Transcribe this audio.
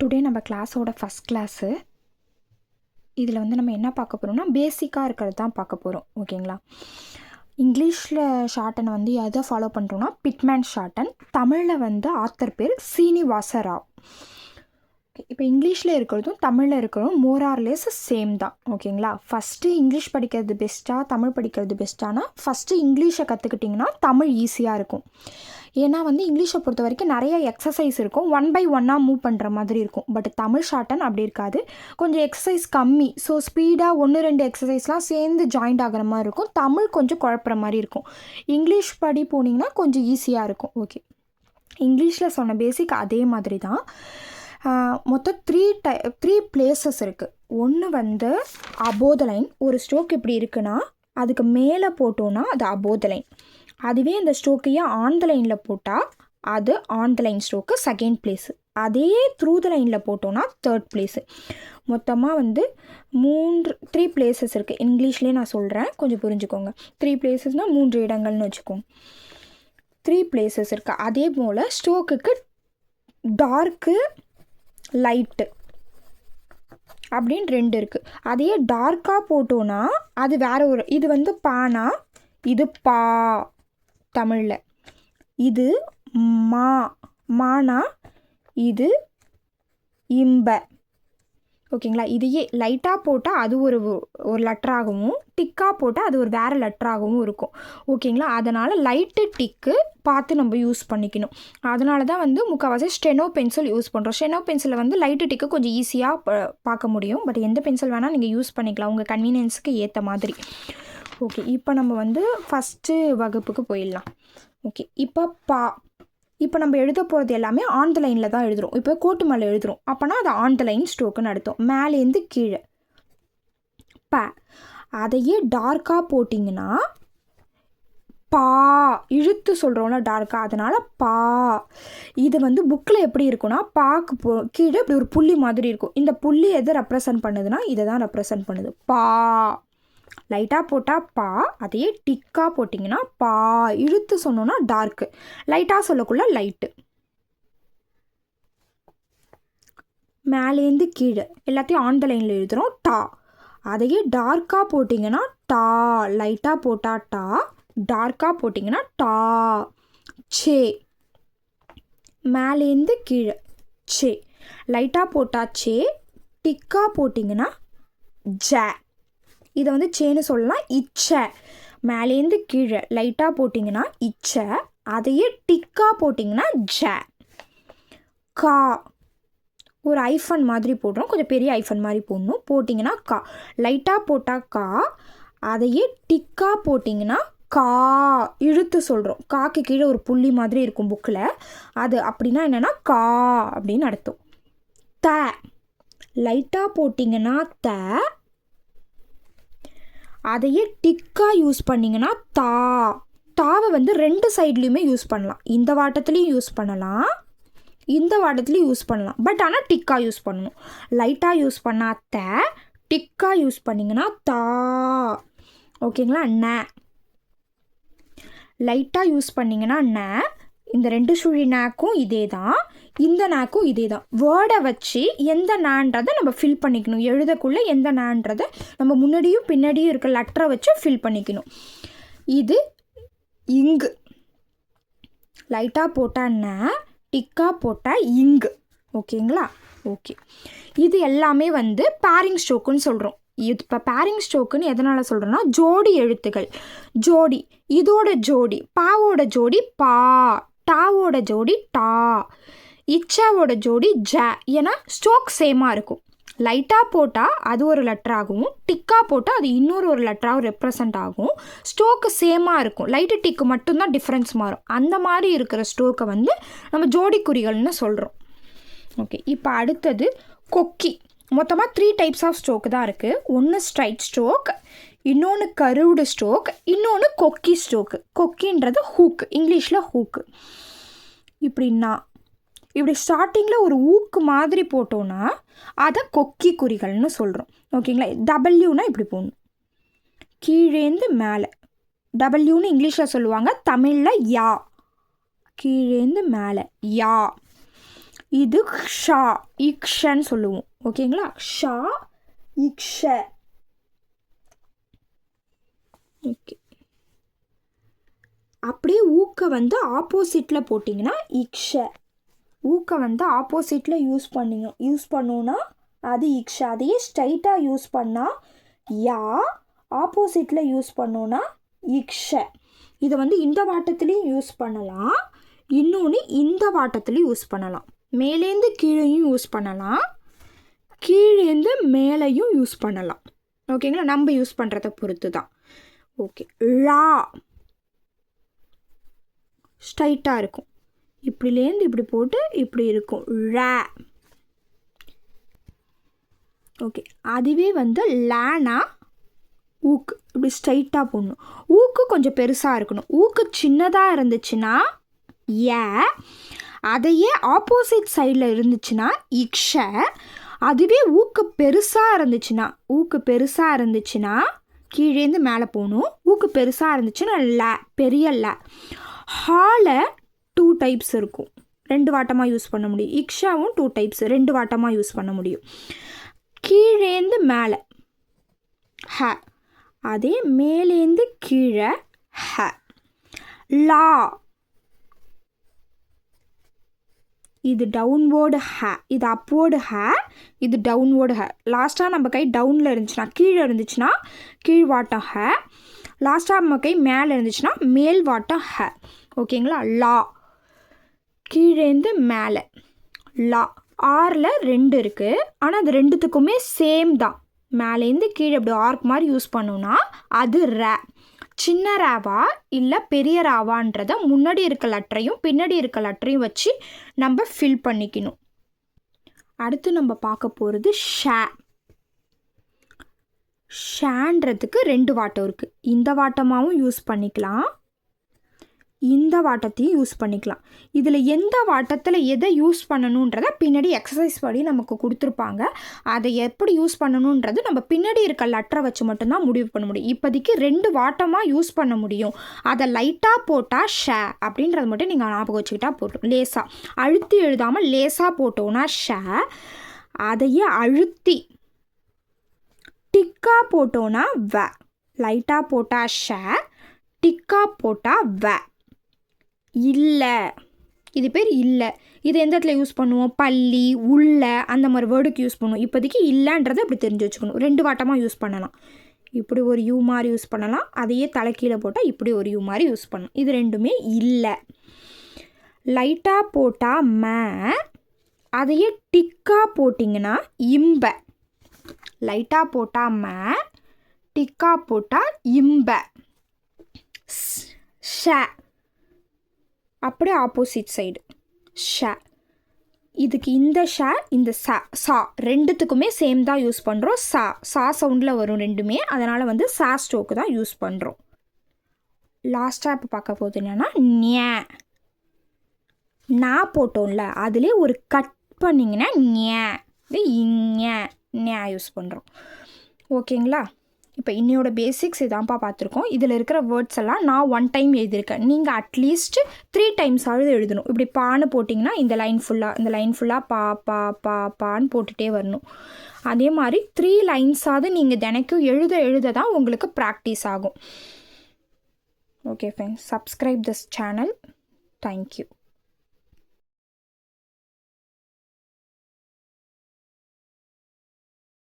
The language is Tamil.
டுடே நம்ம கிளாஸோட ஃபஸ்ட் கிளாஸு. இதில் வந்து நம்ம என்ன பார்க்க போகிறோம்னா பேசிக்காக இருக்கிறது தான் பார்க்க போகிறோம். ஓகேங்களா? இங்கிலீஷில் ஷார்ட்டனை வந்து எதை ஃபாலோ பண்ணுறோன்னா பிட்மேன் ஷார்ட்டன். தமிழில் வந்து ஆத்தர் பேர் சீனிவாச ராவ். இப்போ இங்கிலீஷில் இருக்கிறதும் தமிழில் இருக்கிறதும் மோரார்லெஸ் சேம் தான். ஓகேங்களா? ஃபஸ்ட்டு இங்கிலீஷ் படிக்கிறது பெஸ்ட்டாக தமிழ் படிக்கிறது பெஸ்ட்டானா ஃபஸ்ட்டு இங்கிலீஷை கற்றுக்கிட்டிங்கன்னா தமிழ் ஈஸியாக இருக்கும். ஏன்னா வந்து இங்கிலீஷை பொறுத்த வரைக்கும் நிறைய எக்ஸசைஸ் இருக்கும், 1 by 1 மூவ் பண்ணுற மாதிரி இருக்கும். பட் தமிழ் ஷார்ட்டன் அப்படி இருக்காது, கொஞ்சம் எக்ஸசைஸ் கம்மி. ஸோ ஸ்பீடாக 1-2 எக்ஸசைஸ்லாம் சேர்ந்து ஜாயிண்ட் ஆகிற மாதிரி இருக்கும். தமிழ் கொஞ்சம் குழப்புற மாதிரி இருக்கும். இங்கிலீஷ் படி போனீங்கன்னா கொஞ்சம் ஈஸியாக இருக்கும். ஓகே, இங்கிலீஷில் சொன்ன பேசிக் அதே மாதிரி தான். மொத்தம் 3 பிளேசஸ் இருக்குது. ஒன்று வந்து அபோவ் த லைன். ஒரு ஸ்ட்ரோக் இப்படி இருக்குன்னா அதுக்கு மேலே போட்டோன்னா அது அபோவ் த லைன். அதுவே அந்த ஸ்ட்ரோக்கையே ஆன் த லைனில் போட்டால் அது on the line stroke second place. அதே த்ரூ த லைனில் போட்டோன்னா தேர்ட் பிளேஸு. மொத்தமாக வந்து 3 பிளேசஸ் இருக்குது. இங்கிலீஷ்லேயே நான் சொல்கிறேன், கொஞ்சம் புரிஞ்சுக்கோங்க. 3 பிளேசஸ்னால் 3 இடங்கள்னு வச்சுக்கோங்க. 3 பிளேசஸ் இருக்குது. அதே போல் ஸ்ட்ரோக்குக்கு டார்க்கு லைட்டு அப்படின்னு 2 இருக்குது. அதையே டார்க்காக போட்டோன்னா அது வேறு ஒரு, இது வந்து பானா, இது பா தமிழில், இது மானா, இது இம்ப. ஓகேங்களா? இதையே லைட்டாக போட்டால் அது ஒரு லெட்டராகவும், டிக்காக போட்டால் அது ஒரு வேறு லெட்டராகவும் இருக்கும். ஓகேங்களா? அதனால் லைட்டு டிக்கு பார்த்து நம்ம யூஸ் பண்ணிக்கணும். அதனால தான் வந்து முக்கால்வாசி ஸ்டெனோ பென்சில் யூஸ் பண்ணுறோம். ஸ்டெனோ பென்சிலில் வந்து லைட்டு டிக்கு கொஞ்சம் ஈஸியாக பார்க்க முடியும். பட் எந்த பென்சில் வேணால் நீங்கள் யூஸ் பண்ணிக்கலாம் உங்கள் கன்வீனியன்ஸுக்கு ஏற்ற மாதிரி. ஓகே, இப்போ நம்ம வந்து ஃபஸ்ட்டு வகுப்புக்கு போயிடலாம். ஓகே, இப்போ நம்ம எழுத போகிறது எல்லாமே ஆன் த லைனில் தான் எழுதுகிறோம். இப்போ கோட்டு மேலே எழுதுகிறோம் அப்போனா அது ஆன் த லைன் ஸ்ட்ரோக்குன்னு அர்த்தம். மேலேருந்து கீழே அதையே டார்க்காக போட்டிங்கன்னா பா, இழுத்து சொல்கிறோம்ல டார்க்காக, அதனால் பா. இது வந்து புக்கில் எப்படி இருக்குன்னா பாக்கு கீழே இப்படி ஒரு புள்ளி மாதிரி இருக்கும். இந்த புள்ளி எதை ரெப்ரசன்ட் பண்ணுதுன்னா இதை தான் ரெப்ரசன்ட் பண்ணுது. பா லைட்டாக போட்டால் பா, அதையே டிக்காக போட்டிங்கன்னா பா. இழுத்து சொன்னோன்னா டார்க்கு, லைட்டாக சொல்லக்குள்ள லைட்டு. மேலேருந்து கீழே எல்லாத்தையும் ஆன் த லைனில் எழுதுகிறோம். டா, அதையே டார்க்காக போட்டிங்கன்னா டா, லைட்டாக போட்டால் டா, டார்க்காக போட்டிங்கன்னா டா. சே, மேலேருந்து கீழே சே, லைட்டாக போட்டால் சே, டிக்காக போட்டிங்கன்னா ஜ. இதை வந்து சேன்னு சொல்லலாம். இச்சை, மேலேருந்து கீழே லைட்டாக போட்டிங்கன்னா இச்சை, அதையே டிக்காக போட்டிங்கன்னா ஜ. கா, ஒரு ஐஃபன் மாதிரி போடுறோம், கொஞ்சம் பெரிய ஐஃபன் மாதிரி போடணும். போட்டிங்கன்னா கா, லைட்டாக போட்டால் கா, அதையே டிக்காக போட்டிங்கன்னா கா. இழுத்து சொல்கிறோம். காக்கு கீழே ஒரு புள்ளி மாதிரி இருக்கும் புக்கில், அது அப்படின்னா என்னென்னா கா அப்படின்னு அர்த்தம். த, லைட்டாக போட்டிங்கன்னா த, அதையே டிக்காக யூஸ் பண்ணிங்கன்னா தா. தாவை வந்து 2 சைட்லேயுமே யூஸ் பண்ணலாம். இந்த வாட்டத்துலேயும் யூஸ் பண்ணலாம், இந்த வாட்டத்துலேயும் யூஸ் பண்ணலாம். பட் ஆனால் டிக்காக யூஸ் பண்ணணும். லைட்டாக யூஸ் பண்ணால் த, டிக்காக யூஸ் பண்ணிங்கன்னா தா. ஓகேங்களா? ந, லைட்டாக யூஸ் பண்ணிங்கன்னா ந. இந்த 2 சுழி நேக்கும் இதே தான், இந்த நேக்கும் இதே தான். வேர்டை வச்சு எந்த நேன்றதை நம்ம ஃபில் பண்ணிக்கணும். எழுதக்குள்ளே எந்த நேன்றதை நம்ம முன்னாடியும் பின்னாடியும் இருக்க லெட்டரை வச்சு ஃபில் பண்ணிக்கணும். இது இங்கு, லைட்டாக போட்டால் ந, டிக்காக போட்டால் இங்கு. ஓகேங்களா? ஓகே, இது எல்லாமே வந்து பேரிங் ஸ்ட்ரோக்குன்னு சொல்கிறோம். இப்போ பேரிங் ஸ்ட்ரோக்குன்னு எதனால் சொல்கிறோன்னா ஜோடி எழுத்துக்கள். ஜோடி, இதோட ஜோடி பாவோட ஜோடி பா, டாவோட ஜோடி டா, இச்சாவோட ஜோடி ஜ. ஏன்னா ஸ்ட்ரோக் சேமாக இருக்கும். லைட்டாக போட்டால் அது ஒரு லெட்டராகவும், டிக்காக போட்டால் அது இன்னொரு லெட்டராகவும் ரெப்ரசன்ட் ஆகும். ஸ்ட்ரோக்கு சேமாக இருக்கும், லைட்டு டிக்கு மட்டும்தான் டிஃப்ரென்ஸ் மாறும். அந்த மாதிரி இருக்கிற ஸ்ட்ரோக்கை வந்து நம்ம ஜோடி குறிகள்னு சொல்கிறோம். ஓகே, இப்போ அடுத்தது கொக்கி. மொத்தமாக 3 டைப்ஸ் ஆஃப் ஸ்ட்ரோக்கு தான் இருக்குது. ஒன்று ஸ்ட்ரைட் ஸ்ட்ரோக், இன்னொன்று கர்வ்டு ஸ்ட்ரோக், இன்னொன்று கொக்கி ஸ்ட்ரோக்கு. கொக்கின்றது ஹூக்கு, இங்கிலீஷில் ஹூக்கு. இப்படின்னா இப்படி ஸ்டார்டிங்கில் ஒரு ஊக்கு மாதிரி போட்டோன்னா அதை கொக்கி குறிகள்னு சொல்கிறோம். ஓகேங்களா? டபிள்யூனா இப்படி போடணும், கீழேந்து மேலே. டபிள்யூன்னு இங்கிலீஷில் சொல்லுவாங்க, தமிழில் யா. கீழேந்து மேலே யா. இது ஷா, இக்ஷன்னு சொல்லுவோம். ஓகேங்களா? ஷா, இக்ஷ. ஓகே. அப்படியே ஊக்க வந்து ஆப்போசிட்டில் போட்டிங்கன்னா இக்ஷ. ஊக்க வந்து ஆப்போசிட்டில் யூஸ் பண்ணோன்னா அது இக்ஷ. அதையே ஸ்ட்ரைட்டாக யூஸ் பண்ணால் யா, ஆப்போசிட்டில் யூஸ் பண்ணோன்னா இக்ஷ. இதை வந்து இந்த வாட்டத்துலேயும் யூஸ் பண்ணலாம், இன்னொன்று இந்த வாட்டத்துலேயும் யூஸ் பண்ணலாம். மேலேருந்து கீழேயும் யூஸ் பண்ணலாம், கீழேருந்து மேலேயும் யூஸ் பண்ணலாம். ஓகேங்களா? நம்ம யூஸ் பண்ணுறத பொறுத்து தான். ஓகே. லா ஸ்ட்ரைட்டாக இருக்கும், இப்படிலேருந்து இப்படி போட்டு இப்படி இருக்கும். ழ. ஓகே. அதுவே வந்து லேனா ஊக்கு இப்படி ஸ்ட்ரைட்டாக போடணும். ஊக்கு கொஞ்சம் பெருசாக இருக்கணும். ஊக்கு சின்னதாக இருந்துச்சுன்னா ஏ, அதையே ஆப்போசிட் சைடில் இருந்துச்சுன்னா இக்ஷ. அதுவே ஊக்கு பெருசாக இருந்துச்சுன்னா கீழேருந்து மேலே போகணும். ஊக்கு பெருசாக இருந்துச்சுன்னா ல, பெரிய ல. ஹால 2 டைப்ஸ் இருக்கும், 2 வாட்டமாக யூஸ் பண்ண முடியும். இக்ஷாவும் 2 டைப்ஸ், 2 வாட்டமாக யூஸ் பண்ண முடியும். கீழேந்து மேலே ஹ, அதே மேலேந்து கீழே ஹ. லா, இது டவுன்வோர்டு ஹ, இது அப்வோர்டு ஹ, இது டவுன்வோர்டு ஹ. லாஸ்ட்டாக நம்ம கை டவுனில் இருந்துச்சுன்னா, கீழே இருந்துச்சுன்னா கீழ் வாட்டம் ஹ. லாஸ்ட்டாக நம்ம கை மேலே இருந்துச்சுன்னா மேல் வாட்டம் ஹ. ஓகேங்களா? லா, கீழேந்து மேலே லா. ஆரில் 2 இருக்குது, ஆனால் அது 2த்துக்குமே சேம் தான். மேலேருந்து கீழே இப்படி ஆர்க் மாதிரி யூஸ் பண்ணோன்னா அது ர. சின்ன ராவா இல்லை பெரிய ராவான்றதை முன்னாடி இருக்க லெட்டரையும் பின்னாடி இருக்க லெட்டரையும் வச்சு நம்ம ஃபில் பண்ணிக்கணும். அடுத்து நம்ம பார்க்க போகிறது ஷே. ஷேன்றதுக்கு 2 வாட்டம் இருக்குது. இந்த வாட்டமாகவும் யூஸ் பண்ணிக்கலாம், இந்த வாட்டத்தையும் யூஸ் பண்ணிக்கலாம். இதில் எந்த வாட்டத்தில் எதை யூஸ் பண்ணணுன்றதை பின்னாடி எக்ஸசைஸ் படி நமக்கு கொடுத்துருப்பாங்க. அதை எப்படி யூஸ் பண்ணணுன்றது நம்ம பின்னாடி இருக்க லெட்டரை வச்சு மட்டும்தான் முடிவு பண்ண முடியும். இப்போதைக்கு 2 வாட்டமாக யூஸ் பண்ண முடியும். அதை லைட்டாக போட்டால் ஷே அப்படின்றது மட்டும் நீங்கள் ஞாபகம் வச்சுக்கிட்டா போட்டோம். லேசாக அழுத்தி எழுதாமல் லேசாக போட்டோன்னா ஷே. அதையே அழுத்தி டிக்கா போட்டோன்னா வ. லைட்டாக போட்டால் ஷே, டிக்கா போட்டால் வ. இல்லை, இது பேர் இல்லை. இது எந்த இடத்துல யூஸ் பண்ணுவோம்? பள்ளி, உள்ள, அந்த மாதிரி வேர்டுக்கு யூஸ் பண்ணுவோம். இப்போதைக்கு இல்லைன்றதை அப்படி தெரிஞ்சு வச்சுக்கணும். 2 வாட்டமாக யூஸ் பண்ணலாம். இப்படி ஒரு யூ மாதிரி யூஸ் பண்ணலாம், அதையே தலைக்கீழே போட்டால் இப்படி ஒரு யூ மாதிரி யூஸ் பண்ணலாம். இது ரெண்டுமே இல்லை. லைட்டாக போட்டால் ம, அதையே டிக்கா போட்டிங்கன்னா இம்ப. லைட்டாக போட்டால் ம, டிக்கா போட்டால் இம்ப. ஷ, அப்படியே ஆப்போசிட் சைடு ஷ. இதுக்கு இந்த ஷ, இந்த சா 2த்துக்குமே சேம் தான் யூஸ் பண்ணுறோம். சா சவுண்டில் வரும் ரெண்டுமே, அதனால் வந்து சா ஸ்ட்ரோக்கு தான் யூஸ் பண்ணுறோம். லாஸ்ட்டாக இப்போ பார்க்க போகுது என்னென்னா ஞ. நா போட்டோம்ல, அதிலே ஒரு கட் பண்ணிங்கன்னா ஞ, இது ஞ யூஸ் பண்ணுறோம். ஓகேங்களா? இப்போ இன்னையோட பேசிக்ஸ் இதான்ப்பா பார்த்துருக்கோம். இதில் இருக்கிற வேர்ட்ஸ் எல்லாம் நான் 1 டைம் எழுதியிருக்கேன். நீங்கள் அட்லீஸ்ட் 3 டைம்ஸாவது எழுதணும். இப்படி பான்னு போட்டிங்கன்னா இந்த லைன் ஃபுல்லாக பா பா பா பான்னு போட்டுகிட்டே வரணும். அதே மாதிரி 3 லைன்ஸாவது நீங்கள் தினைக்கும் எழுத தான் உங்களுக்கு ப்ராக்டிஸ் ஆகும். Okay friends, subscribe this channel. Thank you.